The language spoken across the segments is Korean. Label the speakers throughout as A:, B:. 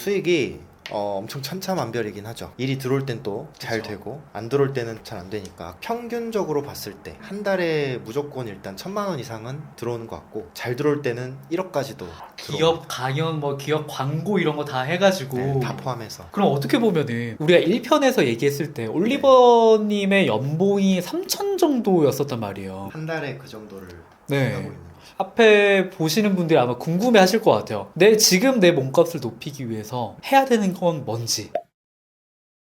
A: 수익이 엄청 천차만별이긴 하죠. 일이 들어올 땐 또 잘
B: 그쵸.
A: 되고 안 들어올 때는 잘 안 되니까 평균적으로 봤을 때 한 달에 무조건 일단 1,000만 원 이상은 들어오는 것 같고 잘 들어올 때는 1억까지도
B: 기업 강연, 뭐 기업 광고 이런 거 다 해가지고.
A: 네, 다 포함해서.
B: 그럼 어떻게 보면은 우리가 1편에서 얘기했을 때 올리버님의 연봉이 3천 정도였었단 말이에요.
A: 한 달에 그 정도를
B: 네.
A: 하고 있는 거죠.
B: 앞에 보시는 분들이 아마 궁금해 하실 것 같아요. 지금 내 몸값을 높이기 위해서 해야 되는 건 뭔지.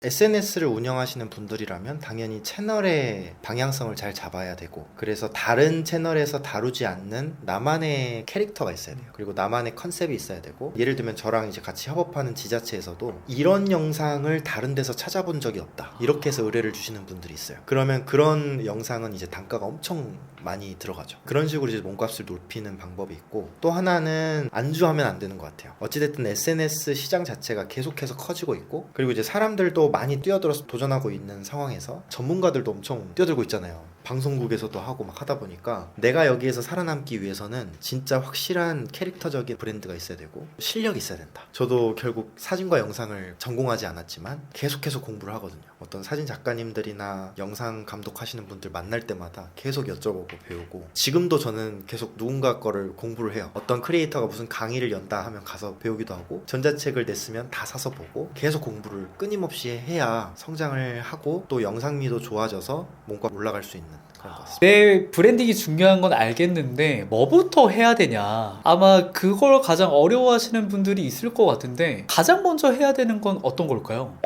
A: SNS를 운영하시는 분들이라면 당연히 채널의 방향성을 잘 잡아야 되고, 그래서 다른 채널에서 다루지 않는 나만의 캐릭터가 있어야 돼요. 그리고 나만의 컨셉이 있어야 되고, 예를 들면 저랑 이제 같이 협업하는 지자체에서도 이런 영상을 다른 데서 찾아본 적이 없다, 이렇게 해서 의뢰를 주시는 분들이 있어요. 그러면 그런 영상은 이제 단가가 엄청 많이 들어가죠. 그런 식으로 이제 몸값을 높이는 방법이 있고, 또 하나는 안주하면 안 되는 것 같아요. 어찌됐든 SNS 시장 자체가 계속해서 커지고 있고, 그리고 이제 사람들도 많이 뛰어들어서 도전하고 있는 상황에서 전문가들도 엄청 뛰어들고 있잖아요. 방송국에서도 하고 막 하다 보니까 내가 여기에서 살아남기 위해서는 진짜 확실한 캐릭터적인 브랜드가 있어야 되고 실력이 있어야 된다. 저도 결국 사진과 영상을 전공하지 않았지만 계속해서 공부를 하거든요. 어떤 사진 작가님들이나 영상 감독하시는 분들 만날 때마다 계속 여쭤보고 배우고, 지금도 저는 계속 누군가 거를 공부를 해요. 어떤 크리에이터가 무슨 강의를 연다 하면 가서 배우기도 하고, 전자책을 냈으면 다 사서 보고, 계속 공부를 끊임없이 해야 성장을 하고 또 영상미도 좋아져서 몸값 올라갈 수 있는 그런 것 같습니다.
B: 내 브랜딩이 중요한 건 알겠는데 뭐부터 해야 되냐. 아마 그걸 가장 어려워하시는 분들이 있을 것 같은데 가장 먼저 해야 되는 건 어떤 걸까요?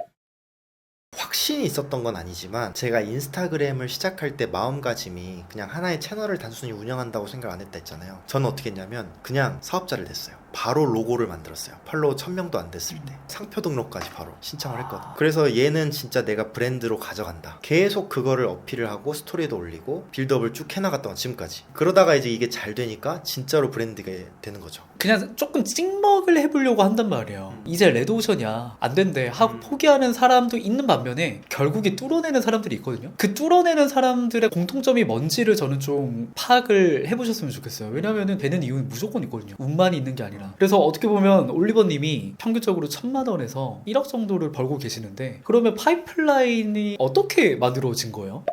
A: 확신이 있었던 건 아니지만 제가 인스타그램을 시작할 때 마음가짐이 그냥 하나의 채널을 단순히 운영한다고 생각 안 했다 했잖아요. 저는 어떻게 했냐면 그냥 사업자를 냈어요. 바로 로고를 만들었어요. 팔로워 1,000명도 안 됐을 때 상표 등록까지 바로 신청을 했거든. 그래서 얘는 진짜 내가 브랜드로 가져간다, 계속 그거를 어필을 하고 스토리도 올리고 빌드업을 쭉 해나갔던 거 지금까지. 그러다가 이제 이게 잘 되니까 진짜로 브랜드가 되는 거죠.
B: 그냥 조금 찍먹을 해보려고 한단 말이에요. 이제 레드오션이야, 안 된대 하고 포기하는 사람도 있는 반면에 결국에 뚫어내는 사람들이 있거든요. 그 뚫어내는 사람들의 공통점이 뭔지를 저는 좀 파악을 해보셨으면 좋겠어요. 왜냐면은 되는 이유는 무조건 있거든요. 운만 있는 게 아니라. 그래서 어떻게 보면 올리버님이 평균적으로 1,000만 원에서 1억 정도를 벌고 계시는데, 그러면 파이프라인이 어떻게 만들어진 거예요?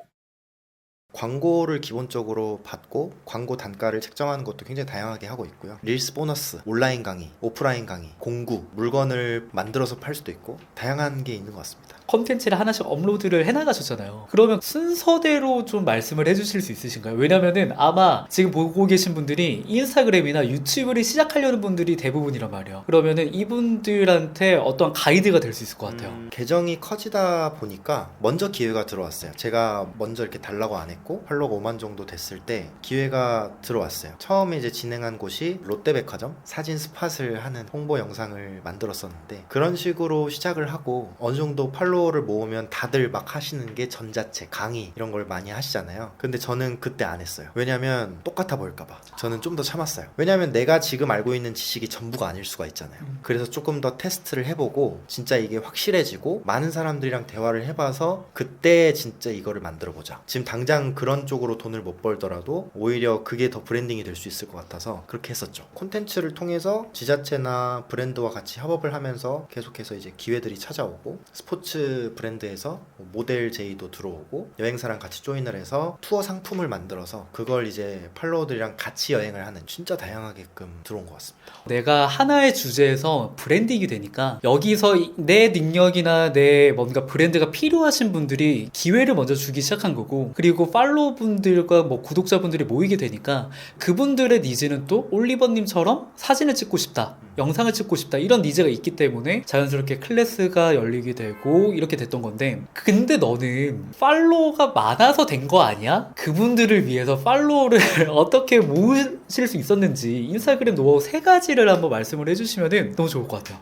A: 광고를 기본적으로 받고 광고 단가를 책정하는 것도 굉장히 다양하게 하고 있고요. 릴스 보너스, 온라인 강의, 오프라인 강의, 공구, 물건을 만들어서 팔 수도 있고 다양한 게 있는 것 같습니다.
B: 컨텐츠를 하나씩 업로드를 해나가셨잖아요. 그러면 순서대로 좀 말씀을 해주실 수 있으신가요? 왜냐면은 아마 지금 보고 계신 분들이 인스타그램이나 유튜브를 시작하려는 분들이 대부분이란 말이에요. 그러면은 이분들한테 어떤 가이드가 될 수 있을 것 같아요.
A: 계정이 커지다 보니까 먼저 기회가 들어왔어요. 제가 먼저 이렇게 달라고 안 했고 팔로워가 5만 정도 됐을 때 기회가 들어왔어요. 처음에 이제 진행한 곳이 롯데백화점 사진 스팟을 하는 홍보 영상을 만들었었는데, 그런 식으로 시작을 하고 어느 정도 팔로워를 모으면 다들 막 하시는 게 전자책, 강의 이런 걸 많이 하시잖아요. 근데 저는 그때 안 했어요. 왜냐면 똑같아 보일까봐. 저는 좀 더 참았어요. 왜냐면 내가 지금 알고 있는 지식이 전부가 아닐 수가 있잖아요. 그래서 조금 더 테스트를 해보고 진짜 이게 확실해지고 많은 사람들이랑 대화를 해봐서 그때 진짜 이거를 만들어보자. 지금 당장 그런 쪽으로 돈을 못 벌더라도 오히려 그게 더 브랜딩이 될 수 있을 것 같아서 그렇게 했었죠. 콘텐츠를 통해서 지자체나 브랜드와 같이 협업을 하면서 계속해서 이제 기회들이 찾아오고, 스포츠 브랜드에서 모델 제의도 들어오고, 여행사랑 같이 조인을 해서 투어 상품을 만들어서 그걸 이제 팔로워들이랑 같이 여행을 하는, 진짜 다양하게끔 들어온 것 같습니다.
B: 내가 하나의 주제에서 브랜딩이 되니까 여기서 내 능력이나 내 뭔가 브랜드가 필요하신 분들이 기회를 먼저 주기 시작한 거고, 그리고 팔로워 분들과 뭐 구독자분들이 모이게 되니까 그분들의 니즈는 또 올리버님처럼 사진을 찍고 싶다, 영상을 찍고 싶다, 이런 니즈가 있기 때문에 자연스럽게 클래스가 열리게 되고 이렇게 됐던 건데, 근데 너는 팔로워가 많아서 된 거 아니야? 그분들을 위해서 팔로워를 어떻게 모으실 수 있었는지 인스타그램 노하우 3가지를 한번 말씀을 해주시면 너무 좋을 것 같아요.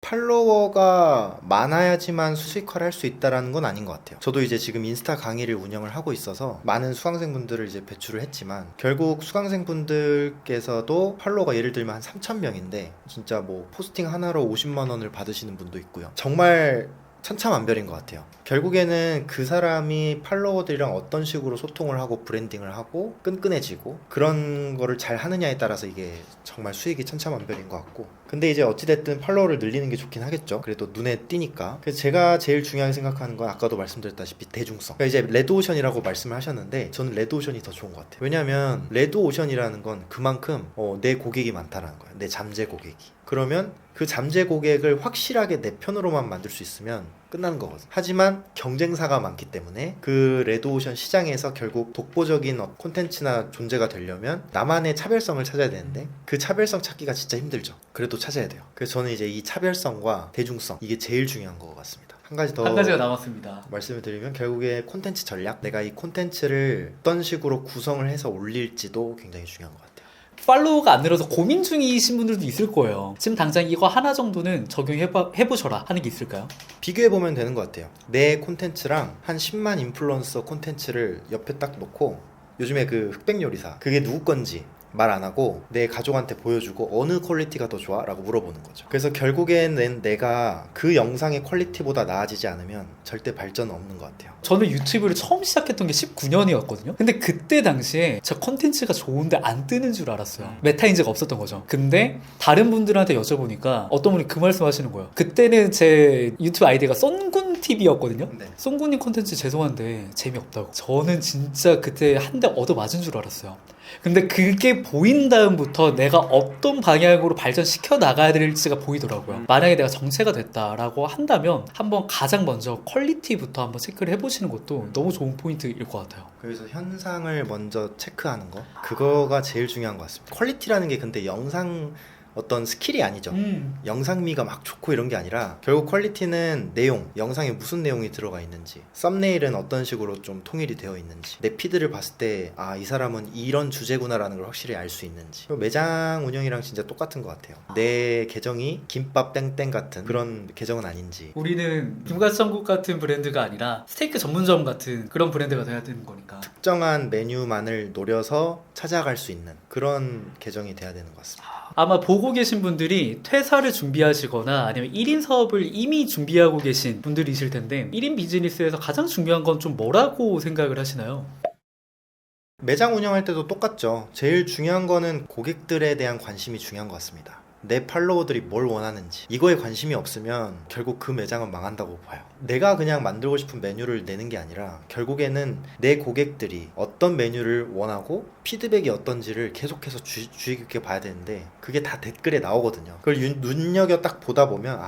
A: 팔로워가 많아야지만 수익화를 할 수 있다라는 건 아닌 것 같아요. 저도 이제 지금 인스타 강의를 운영을 하고 있어서 많은 수강생분들을 이제 배출을 했지만, 결국 수강생분들께서도 팔로워가 예를 들면 한 3,000명인데 진짜 뭐 포스팅 하나로 50만 원을 받으시는 분도 있고요. 정말 천차만별인 것 같아요. 결국에는 그 사람이 팔로워들이랑 어떤 식으로 소통을 하고 브랜딩을 하고 끈끈해지고 그런 거를 잘 하느냐에 따라서 이게 정말 수익이 천차만별인 것 같고, 근데 이제 어찌됐든 팔로워를 늘리는 게 좋긴 하겠죠. 그래도 눈에 띄니까. 그래서 제가 제일 중요하게 생각하는 건 아까도 말씀드렸다시피 대중성. 그러니까 이제 레드오션이라고 말씀을 하셨는데 저는 레드오션이 더 좋은 것 같아요. 왜냐하면 레드오션이라는 건 그만큼 내 고객이 많다라는 거예요. 내 잠재 고객이. 그러면 그 잠재 고객을 확실하게 내 편으로만 만들 수 있으면 끝나는 거거든. 하지만 경쟁사가 많기 때문에 그 레드오션 시장에서 결국 독보적인 콘텐츠나 존재가 되려면 나만의 차별성을 찾아야 되는데 그 차별성 찾기가 진짜 힘들죠. 그래도 찾아야 돼요. 그래서 저는 이제 이 차별성과 대중성, 이게 제일 중요한 것 같습니다. 한 가지 더
B: 한 가지가 남았습니다.
A: 말씀을 드리면 결국에 콘텐츠 전략, 내가 이 콘텐츠를 어떤 식으로 구성을 해서 올릴지도 굉장히 중요한 것 같아요.
B: 팔로우가 안 늘어서 고민 중이신 분들도 있을 거예요. 지금 당장 이거 하나 정도는 적용해보셔라 하는 게 있을까요?
A: 비교해보면 되는 것 같아요. 내 콘텐츠랑 한 10만 인플루언서 콘텐츠를 옆에 딱 놓고, 요즘에 그 흑백 요리사, 그게 누구 건지 말 안 하고 내 가족한테 보여주고 어느 퀄리티가 더 좋아? 라고 물어보는 거죠. 그래서 결국에는 내가 그 영상의 퀄리티보다 나아지지 않으면 절대 발전은 없는 것 같아요.
B: 저는 유튜브를 처음 시작했던 게 19년이었거든요. 근데 그때 당시에 저 컨텐츠가 좋은데 안 뜨는 줄 알았어요. 메타인지가 없었던 거죠. 근데 다른 분들한테 여쭤보니까 어떤 분이 그 말씀 하시는 거예요. 그때는 제 유튜브 아이디가 쏜군TV였거든요.
A: 네.
B: 쏜군님 컨텐츠 죄송한데 재미없다고. 저는 진짜 그때 한 대 얻어맞은 줄 알았어요. 근데 그게 보인 다음부터 내가 어떤 방향으로 발전시켜 나가야 될지가 보이더라고요. 만약에 내가 정체가 됐다라고 한다면 한번 가장 먼저 퀄리티부터 한번 체크를 해보시는 것도 너무 좋은 포인트일 것 같아요.
A: 그래서 현상을 먼저 체크하는 거, 그거가 제일 중요한 것 같습니다. 퀄리티라는 게 근데 영상 어떤 스킬이 아니죠. 영상미가 막 좋고 이런 게 아니라 결국 퀄리티는 내용, 영상에 무슨 내용이 들어가 있는지, 썸네일은 어떤 식으로 좀 통일이 되어 있는지, 내 피드를 봤을 때 이 사람은 이런 주제구나라는 걸 확실히 알 수 있는지. 매장 운영이랑 진짜 똑같은 것 같아요. 내 계정이 김밥 땡땡 같은 그런 계정은 아닌지.
B: 우리는 김가천국 같은 브랜드가 아니라 스테이크 전문점 같은 그런 브랜드가 돼야 되는 거니까.
A: 특정한 메뉴만을 노려서 찾아갈 수 있는 그런 계정이 돼야 되는 것 같습니다.
B: 아마 보고 계신 분들이 퇴사를 준비하시거나 아니면 1인 사업을 이미 준비하고 계신 분들이실 텐데 1인 비즈니스에서 가장 중요한 건 좀 뭐라고 생각을 하시나요?
A: 매장 운영할 때도 똑같죠. 제일 중요한 거는 고객들에 대한 관심이 중요한 것 같습니다. 내 팔로워들이 뭘 원하는지, 이거에 관심이 없으면 결국 그 매장은 망한다고 봐요. 내가 그냥 만들고 싶은 메뉴를 내는 게 아니라 결국에는 내 고객들이 어떤 메뉴를 원하고 피드백이 어떤지를 계속해서 주의 깊게 봐야 되는데 그게 다 댓글에 나오거든요. 그걸 눈여겨 딱 보다 보면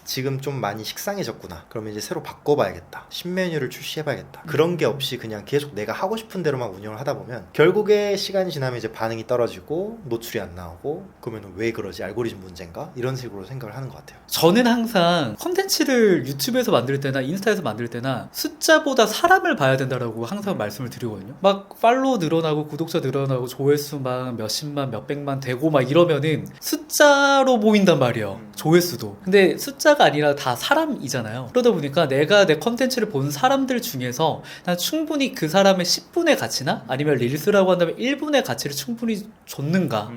A: 지금 좀 많이 식상해졌구나. 그러면 이제 새로 바꿔봐야겠다. 신메뉴를 출시해봐야겠다. 그런 게 없이 그냥 계속 내가 하고 싶은 대로만 운영을 하다 보면 결국에 시간이 지나면 이제 반응이 떨어지고 노출이 안 나오고, 그러면 왜 그러지? 알고리즘 문제인가? 이런 식으로 생각을 하는 것 같아요.
B: 저는 항상 컨텐츠를 유튜브에서 만들 때나 인스타에서 만들 때나 숫자보다 사람을 봐야 된다라고 항상 말씀을 드리거든요. 막 팔로우 늘어나고 구독자 늘어나고 조회수 막 몇십만 몇백만 되고 막 이러면은 숫자로 보인단 말이에요. 조회수도. 근데 숫자가 아니라 다 사람이잖아요. 그러다 보니까 내가 내 컨텐츠를 본 사람들 중에서 난 충분히 그 사람의 10분의 가치나 아니면 릴스라고 한다면 1분의 가치를 충분히 줬는가,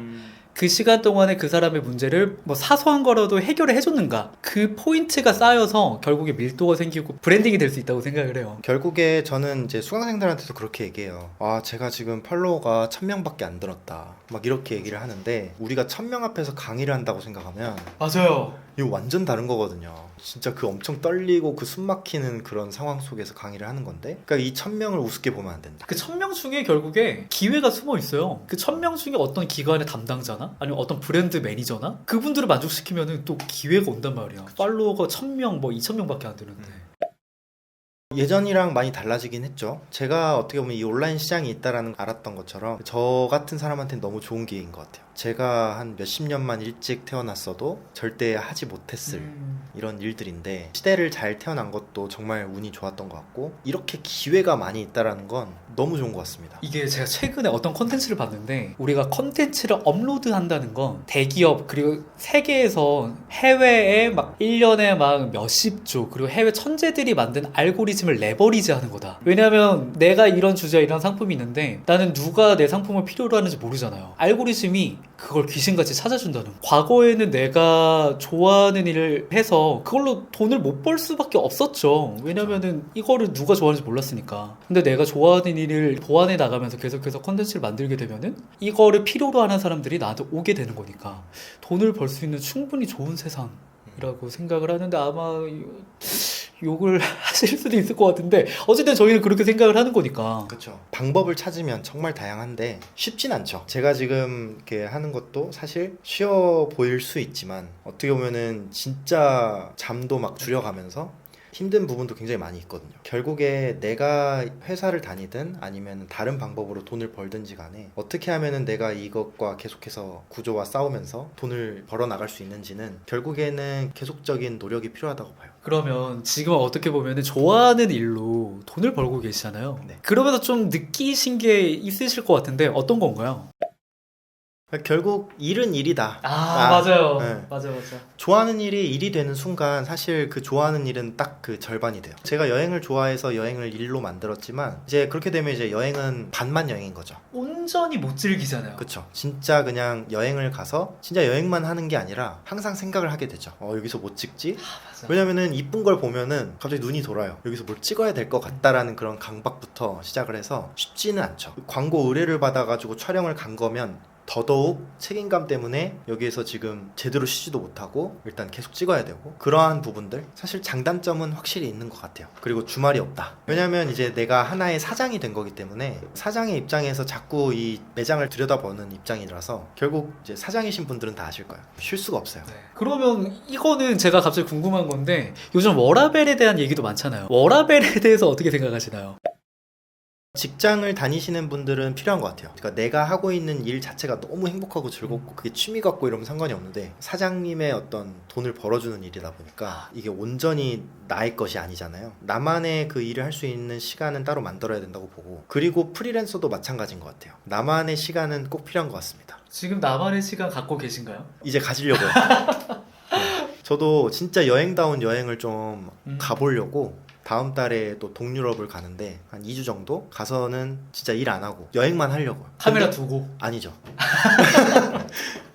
B: 그 시간 동안에 그 사람의 문제를 뭐 사소한 거라도 해결을 해줬는가, 그 포인트가 쌓여서 결국에 밀도가 생기고 브랜딩이 될 수 있다고 생각을 해요.
A: 결국에 저는 이제 수강생들한테도 그렇게 얘기해요. 제가 지금 팔로워가 1000명밖에 안 들었다, 막 이렇게 얘기를 하는데, 우리가 1000명 앞에서 강의를 한다고 생각하면
B: 맞아요.
A: 이거 완전 다른 거거든요. 진짜 그 엄청 떨리고 그 숨 막히는 그런 상황 속에서 강의를 하는 건데, 그러니까 이 1000명을 우습게 보면 안 된다.
B: 그 1000명 중에 결국에 기회가 숨어 있어요. 그 1000명 중에 어떤 기관의 담당자나 아니면 어떤 브랜드 매니저나 그분들을 만족시키면은 또 기회가 온단 말이야. 팔로워가 1000명 뭐 2000명밖에 안 되는데.
A: 예전이랑 많이 달라지긴 했죠. 제가 어떻게 보면 이 온라인 시장이 있다라는 걸 알았던 것처럼 저 같은 사람한테는 너무 좋은 기회인 것 같아요. 제가 한 몇십 년만 일찍 태어났어도 절대 하지 못했을 이런 일들인데, 시대를 잘 태어난 것도 정말 운이 좋았던 것 같고, 이렇게 기회가 많이 있다라는 건 너무 좋은 것 같습니다.
B: 이게 제가 최근에 어떤 컨텐츠를 봤는데, 우리가 컨텐츠를 업로드한다는 건 대기업 그리고 세계에서 해외에 막 1년에 막 몇십 조 그리고 해외 천재들이 만든 알고리즘을 레버리지 하는 거다. 왜냐면 내가 이런 주제에 이런 상품이 있는데 나는 누가 내 상품을 필요로 하는지 모르잖아요. 알고리즘이 그걸 귀신같이 찾아준다는 거. 과거에는 내가 좋아하는 일을 해서 그걸로 돈을 못 벌 수밖에 없었죠. 왜냐면은 이거를 누가 좋아하는지 몰랐으니까. 근데 내가 좋아하는 일을 보완해 나가면서 계속해서 컨텐츠를 만들게 되면은 이거를 필요로 하는 사람들이 나한테 오게 되는 거니까 돈을 벌 수 있는 충분히 좋은 세상이라고 생각을 하는데 아마 욕을 하실 수도 있을 것 같은데 어쨌든 저희는 그렇게 생각을 하는 거니까.
A: 그렇죠. 방법을 찾으면 정말 다양한데 쉽진 않죠. 제가 지금 이렇게 하는 것도 사실 쉬워 보일 수 있지만 어떻게 보면은 진짜 잠도 막 줄여가면서 힘든 부분도 굉장히 많이 있거든요. 결국에 내가 회사를 다니든 아니면 다른 방법으로 돈을 벌든지 간에 어떻게 하면은 내가 이것과 계속해서 구조와 싸우면서 돈을 벌어 나갈 수 있는지는 결국에는 계속적인 노력이 필요하다고 봐요.
B: 그러면 지금 어떻게 보면은 좋아하는 일로 돈을 벌고 계시잖아요.
A: 네.
B: 그러면서 좀 느끼신 게 있으실 것 같은데 어떤 건가요?
A: 결국 일은 일이다.
B: 맞아요.
A: 네.
B: 맞아.
A: 좋아하는 일이 일이 되는 순간 사실 그 좋아하는 일은 딱 그 절반이 돼요. 제가 여행을 좋아해서 여행을 일로 만들었지만 이제 그렇게 되면 이제 여행은 반만 여행인 거죠.
B: 온전히 못 즐기잖아요.
A: 그쵸. 진짜 그냥 여행을 가서 진짜 여행만 하는 게 아니라 항상 생각을 하게 되죠. 여기서 뭐 찍지?
B: 맞아.
A: 왜냐면은 이쁜 걸 보면은 갑자기 눈이 돌아요. 여기서 뭘 찍어야 될 것 같다라는 그런 강박부터 시작을 해서 쉽지는 않죠. 광고 의뢰를 받아가지고 촬영을 간 거면 더더욱 책임감 때문에 여기에서 지금 제대로 쉬지도 못하고 일단 계속 찍어야 되고 그러한 부분들 사실 장단점은 확실히 있는 것 같아요. 그리고 주말이 없다. 왜냐면 이제 내가 하나의 사장이 된 거기 때문에 사장의 입장에서 자꾸 이 매장을 들여다보는 입장이라서 결국 이제 사장이신 분들은 다 아실 거예요. 쉴 수가 없어요.
B: 네. 그러면 이거는 제가 갑자기 궁금한 건데 요즘 워라벨에 대한 얘기도 많잖아요. 워라벨에 대해서 어떻게 생각하시나요?
A: 직장을 다니시는 분들은 필요한 것 같아요. 그러니까 내가 하고 있는 일 자체가 너무 행복하고 즐겁고 그게 취미 같고 이러면 상관이 없는데 사장님의 어떤 돈을 벌어주는 일이다 보니까 이게 온전히 나의 것이 아니잖아요. 나만의 그 일을 할 수 있는 시간은 따로 만들어야 된다고 보고 그리고 프리랜서도 마찬가지인 것 같아요. 나만의 시간은 꼭 필요한 것 같습니다.
B: 지금 나만의 시간 갖고 계신가요?
A: 이제 가지려고요. 네. 저도 진짜 여행다운 여행을 좀 가보려고 다음 달에 또 동유럽을 가는데 한 2주 정도 가서는 진짜 일 안 하고 여행만 하려고요.
B: 카메라 두고?
A: 아니죠.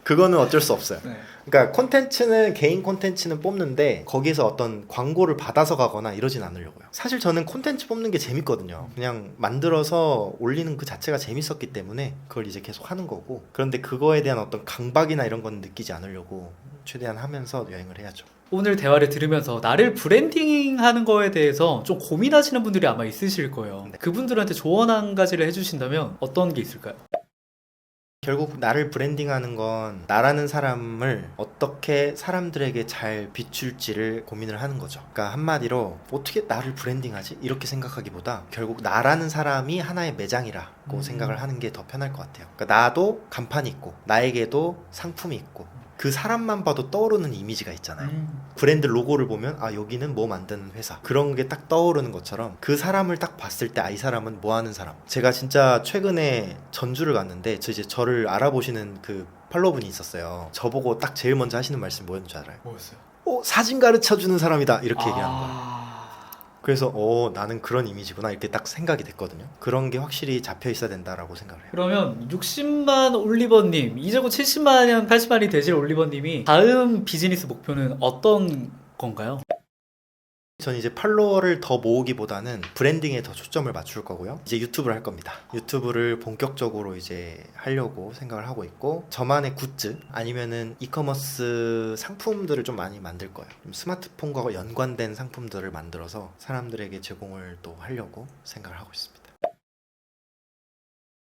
A: 그거는 어쩔 수 없어요.
B: 네.
A: 그러니까 콘텐츠는 개인 콘텐츠는 뽑는데 거기서 어떤 광고를 받아서 가거나 이러진 않으려고요. 사실 저는 콘텐츠 뽑는 게 재밌거든요. 그냥 만들어서 올리는 그 자체가 재밌었기 때문에 그걸 이제 계속 하는 거고 그런데 그거에 대한 어떤 강박이나 이런 건 느끼지 않으려고 최대한 하면서 여행을 해야죠.
B: 오늘 대화를 들으면서 나를 브랜딩하는 거에 대해서 좀 고민하시는 분들이 아마 있으실 거예요.
A: 네.
B: 그분들한테 조언 한 가지를 해주신다면 어떤 게 있을까요?
A: 결국 나를 브랜딩하는 건 나라는 사람을 어떻게 사람들에게 잘 비출지를 고민을 하는 거죠. 그러니까 한마디로 어떻게 나를 브랜딩하지? 이렇게 생각하기보다 결국 나라는 사람이 하나의 매장이라고 생각을 하는 게 더 편할 것 같아요. 그러니까 나도 간판이 있고 나에게도 상품이 있고 그 사람만 봐도 떠오르는 이미지가 있잖아요. 브랜드 로고를 보면 여기는 뭐 만드는 회사 그런 게 딱 떠오르는 것처럼 그 사람을 딱 봤을 때 이 사람은 뭐 하는 사람. 제가 진짜 최근에 전주를 갔는데 이제 저를 알아보시는 그 팔로우분이 있었어요. 저보고 딱 제일 먼저 하시는 말씀이 뭐였는 줄 알아요?
B: 뭐였어요?
A: 사진 가르쳐주는 사람이다 이렇게 얘기하는 거예요. 그래서 나는 그런 이미지구나 이렇게 딱 생각이 됐거든요. 그런 게 확실히 잡혀 있어야 된다라고 생각을 해요.
B: 그러면 60만 올리버님, 이제 곧 70만, 80만이 되실 올리버님이 다음 비즈니스 목표는 어떤 건가요?
A: 전 이제 팔로워를 더 모으기보다는 브랜딩에 더 초점을 맞출 거고요. 이제 유튜브를 할 겁니다. 유튜브를 본격적으로 이제 하려고 생각을 하고 있고 저만의 굿즈 아니면은 이커머스 상품들을 좀 많이 만들 거예요. 스마트폰과 연관된 상품들을 만들어서 사람들에게 제공을 또 하려고 생각을 하고 있습니다.